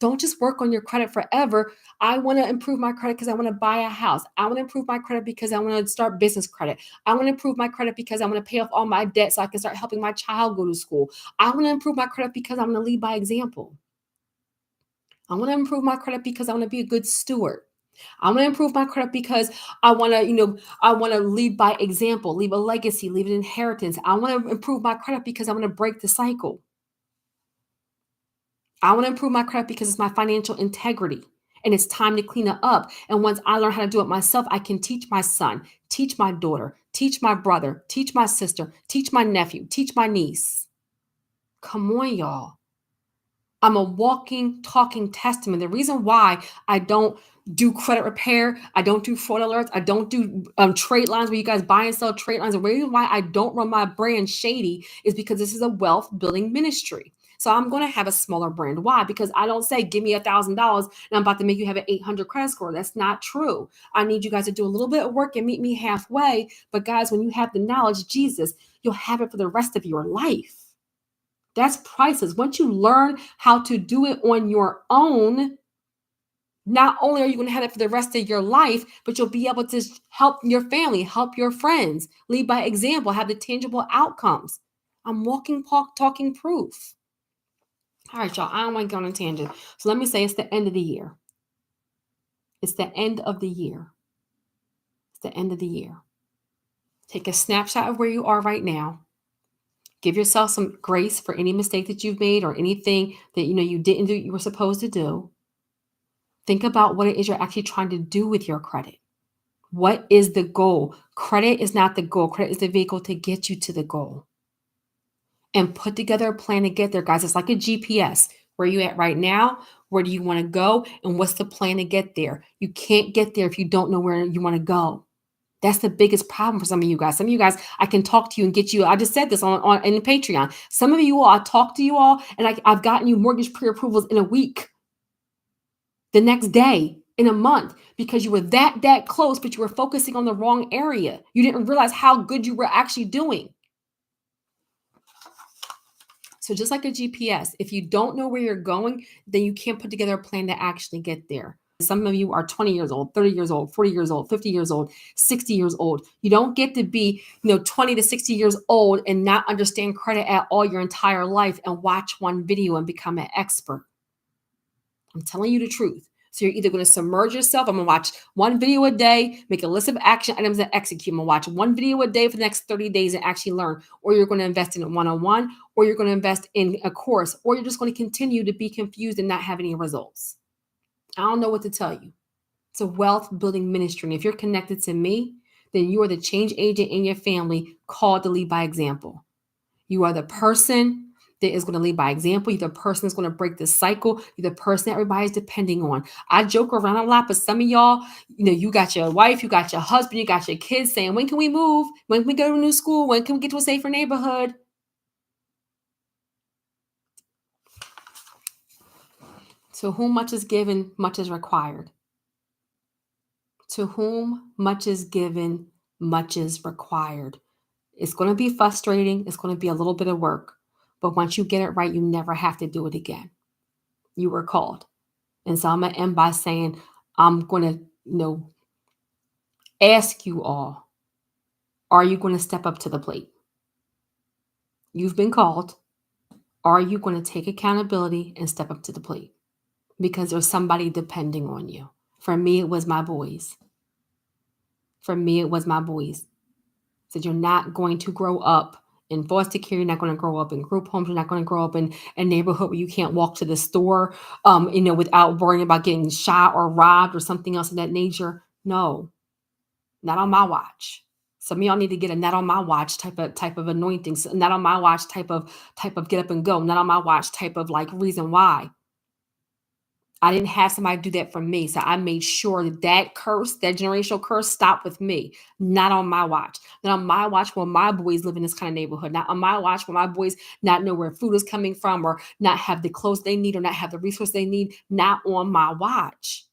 Don't just work on your credit forever. I want to improve my credit because I want to buy a house. I want to improve my credit because I want to start business credit. I want to improve my credit because I want to pay off all my debt so I can start helping my child go to school. I want to improve my credit because I want to lead by example. I want to improve my credit because I want to be a good steward. I want to improve my credit because I want to, I want to lead by example, leave a legacy, leave an inheritance. I want to improve my credit because I want to break the cycle. I want to improve my credit because it's my financial integrity and it's time to clean it up. And once I learn how to do it myself, I can teach my son, teach my daughter, teach my brother, teach my sister, teach my nephew, teach my niece. Come on, y'all. I'm a walking, talking testament. The reason why I don't do credit repair, I don't do fraud alerts, I don't do trade lines where you guys buy and sell trade lines. The reason why I don't run my brand shady is because this is a wealth building ministry. So I'm going to have a smaller brand. Why? Because I don't say, give me $1,000 and I'm about to make you have an 800 credit score. That's not true. I need you guys to do a little bit of work and meet me halfway. But guys, when you have the knowledge, Jesus, you'll have it for the rest of your life. That's priceless. Once you learn how to do it on your own, not only are you going to have it for the rest of your life, but you'll be able to help your family, help your friends, lead by example, have the tangible outcomes. I'm walking, talking proof. All right, y'all, I don't want to go on a tangent. So let me say it's the end of the year. It's the end of the year. It's the end of the year. Take a snapshot of where you are right now. Give yourself some grace for any mistake that you've made or anything that you didn't do you were supposed to do. Think about what it is you're actually trying to do with your credit. What is the goal? Credit is not the goal. Credit is the vehicle to get you to the goal. And put together a plan to get there, guys. It's like a GPS. Where are you at right now? Where do you want to go? And what's the plan to get there? You can't get there if you don't know where you want to go. That's the biggest problem for some of you guys. Some of you guys, I can talk to you and get you. I just said this on in Patreon. Some of you all, I talk to you all, and I've gotten you mortgage pre-approvals in a week, the next day, in a month, because you were that close, but you were focusing on the wrong area. You didn't realize how good you were actually doing. So just like a GPS, if you don't know where you're going, then you can't put together a plan to actually get there. Some of you are 20 years old, 30 years old, 40 years old, 50 years old, 60 years old. You don't get to be, 20 to 60 years old and not understand credit at all your entire life and watch one video and become an expert. I'm telling you the truth. So you're either going to submerge yourself. I'm going to watch one video a day, make a list of action items and execute. I'm going to watch one video a day for the next 30 days and actually learn. Or you're going to invest in a one-on-one, or you're going to invest in a course, or you're just going to continue to be confused and not have any results. I don't know what to tell you. It's a wealth building ministry. And if you're connected to me, then you are the change agent in your family called to lead by example. You are the person that is going to lead by example. You're the person that's going to break the cycle. You're the person that everybody's depending on. I joke around a lot, but some of y'all, you got your wife, you got your husband, you got your kids saying, when can we move? When can we go to a new school? When can we get to a safer neighborhood? To whom much is given, much is required. To whom much is given, much is required. It's going to be frustrating. It's going to be a little bit of work. But once you get it right, you never have to do it again. You were called. And so I'm going to end by saying, I'm going to, ask you all, are you going to step up to the plate? You've been called. Are you going to take accountability and step up to the plate? Because there's somebody depending on you. For me, it was my boys. Said you're not going to grow up in foster care. You're not going to grow up in group homes. You're not going to grow up in a neighborhood where you can't walk to the store, without worrying about getting shot or robbed or something else of that nature. No, not on my watch. Some of y'all need to get a not on my watch type of anointing. Not on my watch type of get up and go. Not on my watch type of reason why. I didn't have somebody do that for me. So I made sure that curse, that generational curse, stopped with me. Not on my watch. Not on my watch will my boys live in this kind of neighborhood. Not on my watch will my boys not know where food is coming from or not have the clothes they need or not have the resources they need. Not on my watch.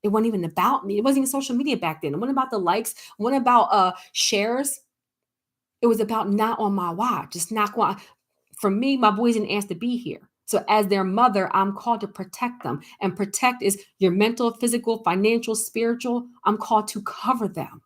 It wasn't even about me. It wasn't even social media back then. It wasn't about the likes. It wasn't about shares. It was about not on my watch. It's not going. For me, my boys didn't ask to be here. So as their mother, I'm called to protect them. And protect is your mental, physical, financial, spiritual. I'm called to cover them.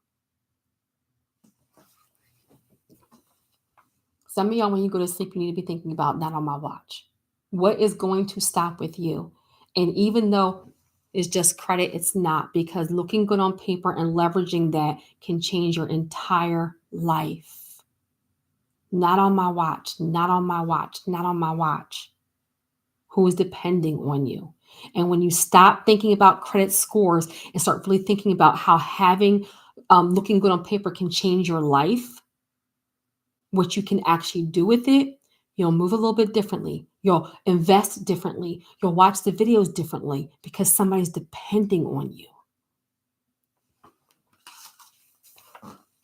Some of y'all, when you go to sleep, you need to be thinking about not on my watch. What is going to stop with you? And even though it's just credit, it's not, because looking good on paper and leveraging that can change your entire life. Not on my watch, not on my watch, not on my watch. Who is depending on you? And when you stop thinking about credit scores and start really thinking about how having looking good on paper can change your life, what you can actually do with it, you'll move a little bit differently. You'll invest differently. You'll watch the videos differently because somebody's depending on you.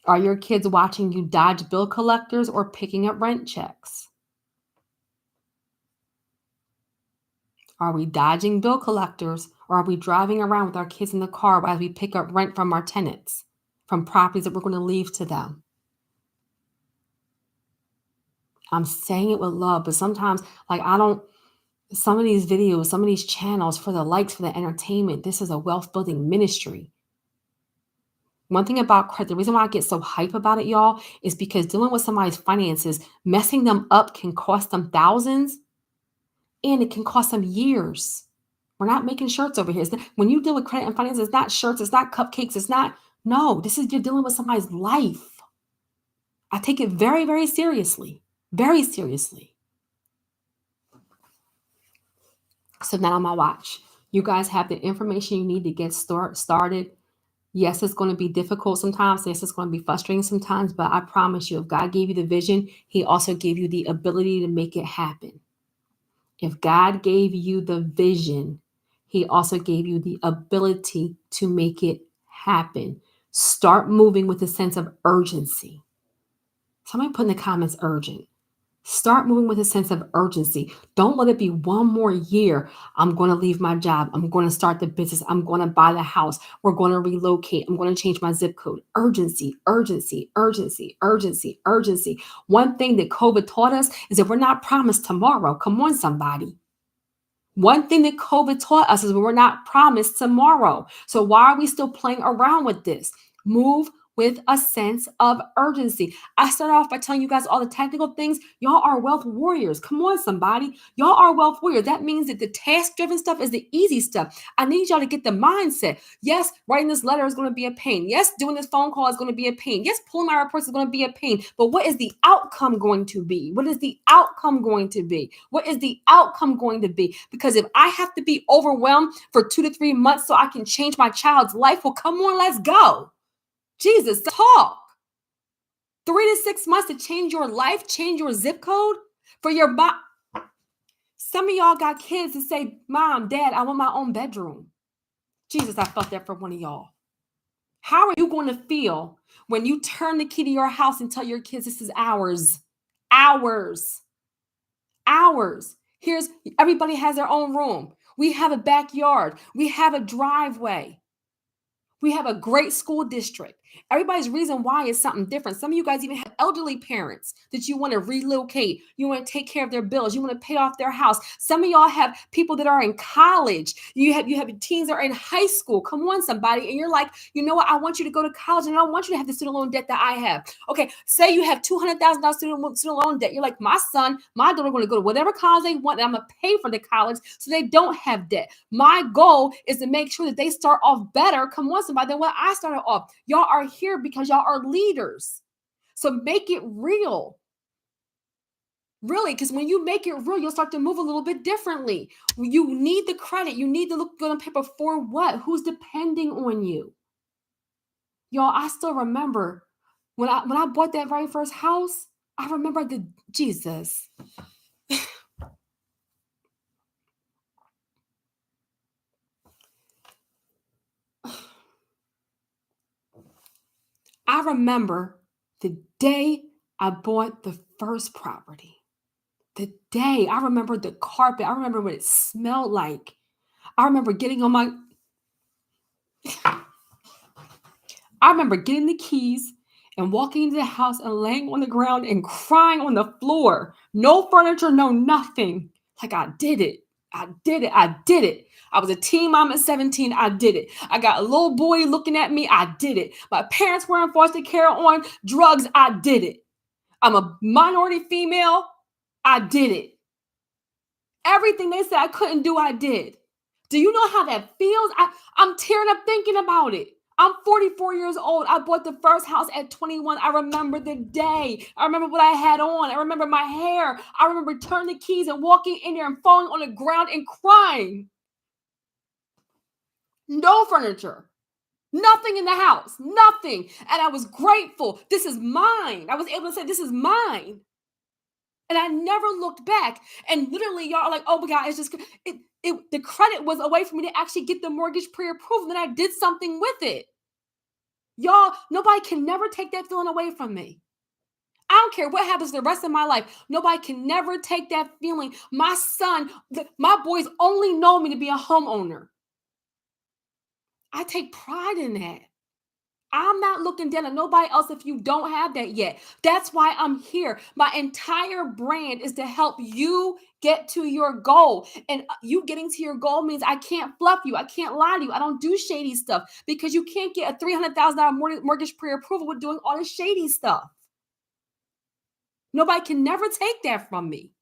Are your kids watching you dodge bill collectors or picking up rent checks? Are we dodging bill collectors, or are we driving around with our kids in the car as we pick up rent from our tenants, from properties that we're going to leave to them? I'm saying it with love, but sometimes, like, some of these videos, some of these channels, for the likes, for the entertainment, this is a wealth building ministry. One thing about credit, the reason why I get so hype about it, y'all, is because dealing with somebody's finances, messing them up can cost them thousands, and it can cost them years. We're not making shirts over here. When you deal with credit and finance, it's not shirts, it's not cupcakes, it's not, no, this is, you're dealing with somebody's life. I take it very, very seriously, very seriously. So now on my watch, you guys have the information you need to get started. Yes, it's going to be difficult sometimes. Yes, it's going to be frustrating sometimes, but I promise you, if God gave you the vision, He also gave you the ability to make it happen. If God gave you the vision, He also gave you the ability to make it happen. Start moving with a sense of urgency. Somebody put in the comments urgent. Start moving with a sense of urgency. Don't let it be one more year. I'm going to leave my job. I'm going to start the business. I'm going to buy the house. We're going to relocate. I'm going to change my zip code. Urgency, urgency, urgency, urgency, urgency. One thing that COVID taught us is that we're not promised tomorrow. Come on, somebody. One thing that COVID taught us is we're not promised tomorrow. So why are we still playing around with this? Move with a sense of urgency. I start off by telling you guys all the technical things. Y'all are wealth warriors. Come on, somebody. Y'all are wealth warriors. That means that the task-driven stuff is the easy stuff. I need y'all to get the mindset. Yes, writing this letter is going to be a pain. Yes, doing this phone call is going to be a pain. Yes, pulling my reports is going to be a pain. But what is the outcome going to be? What is the outcome going to be? What is the outcome going to be? Because if I have to be overwhelmed for 2 to 3 months so I can change my child's life, well, come on, let's go. Jesus, talk. 3 to 6 months to change your life, change your zip code for your mom. Some of y'all got kids that say, Mom, Dad, I want my own bedroom. Jesus, I felt that for one of y'all. How are you going to feel when you turn the key to your house and tell your kids this is ours? Ours. Ours. Everybody has their own room. We have a backyard. We have a driveway. We have a great school district. Everybody's reason why is something different. Some of you guys even have elderly parents that you want to relocate. You want to take care of their bills. You want to pay off their house. Some of y'all have people that are in college. You have teens that are in high school. Come on, somebody. And you're like, you know what? I want you to go to college and I don't want you to have the student loan debt that I have. Okay, say you have $200,000 student loan debt. You're like, my daughter are going to go to whatever college they want and I'm going to pay for the college so they don't have debt. My goal is to make sure that they start off better. Come on, somebody, than what I started off. Y'all are here because y'all are leaders. So make it real. Really, because when you make it real, you'll start to move a little bit differently. You need the credit. You need to look good on paper for what? Who's depending on you? Y'all, I still remember when I bought that very first house, I remember Jesus. I remember the day I bought the first property. The day, I remember the carpet. I remember what it smelled like. I remember getting the keys and walking into the house and laying on the ground and crying on the floor. No furniture, no nothing. Like I did it. I did it. I did it. I was a teen mom at 17. I did it. I got a little boy looking at me. I did it. My parents were in foster care on drugs. I did it. I'm a minority female. I did it. Everything they said I couldn't do, I did. Do you know how that feels? I'm tearing up thinking about it. I'm 44 years old. I bought the first house at 21. I remember the day. I remember what I had on. I remember my hair. I remember turning the keys and walking in there and falling on the ground and crying. No furniture. Nothing in the house. Nothing. And I was grateful. This is mine. I was able to say, this is mine. And I never looked back. And literally, y'all are like, oh my God, it's just, the credit was a way for me to actually get the mortgage pre-approved. And I did something with it. Y'all, nobody can never take that feeling away from me. I don't care what happens the rest of my life. Nobody can never take that feeling. My son, my boys only know me to be a homeowner. I take pride in that. I'm not looking down at nobody else if you don't have that yet. That's why I'm here. My entire brand is to help you get to your goal. And you getting to your goal means I can't fluff you. I can't lie to you. I don't do shady stuff because you can't get a $300,000 mortgage pre-approval with doing all this shady stuff. Nobody can never take that from me.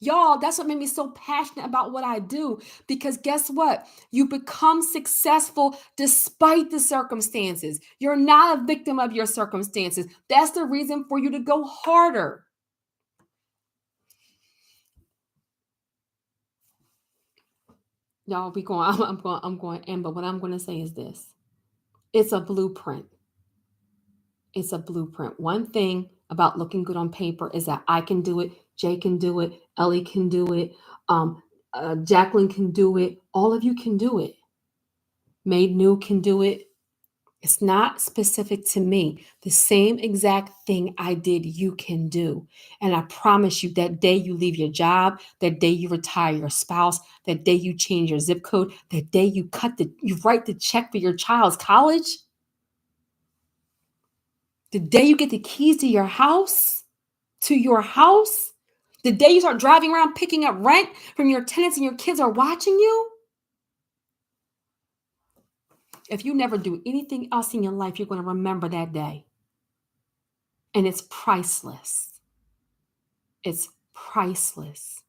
Y'all, that's what made me so passionate about what I do. Because guess what? You become successful despite the circumstances. You're not a victim of your circumstances. That's the reason for you to go harder. Y'all, I'm going to end, but what I'm going to say is this. It's a blueprint. It's a blueprint. One thing about looking good on paper is that I can do it, Jay can do it, Ellie can do it, Jacqueline can do it, all of you can do it. Made New can do it. It's not specific to me. The same exact thing I did, you can do. And I promise you, that day you leave your job, that day you retire your spouse, that day you change your zip code, that day you write the check for your child's college, the day you get the keys to your house, the day you start driving around picking up rent from your tenants and your kids are watching you. If you never do anything else in your life, you're going to remember that day. And it's priceless. It's priceless.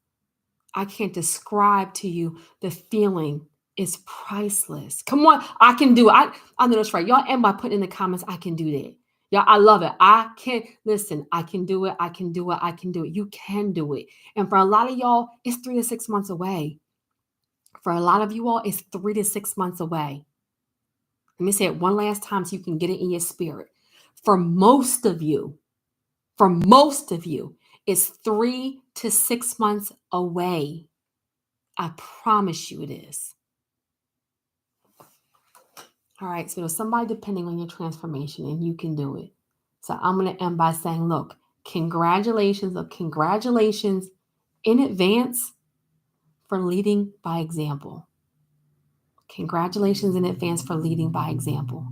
I can't describe to you the feeling. It's priceless. Come on, I can do it. I know that's right. Y'all end by putting in the comments, I can do that. Yeah, I love it. I can listen. I can do it. I can do it. I can do it. You can do it. And for a lot of y'all, it's 3 to 6 months away. For a lot of you all, it's 3 to 6 months away. Let me say it one last time so you can get it in your spirit. For most of you, it's 3 to 6 months away. I promise you it is. All right, so there's somebody depending on your transformation and you can do it. So I'm going to end by saying, look, congratulations in advance for leading by example. Congratulations in advance for leading by example.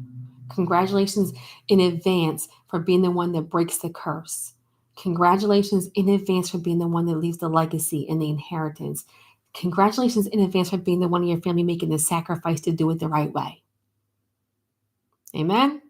Congratulations in advance for being the one that breaks the curse. Congratulations in advance for being the one that leaves the legacy and the inheritance. Congratulations in advance for being the one in your family making the sacrifice to do it the right way. Amen.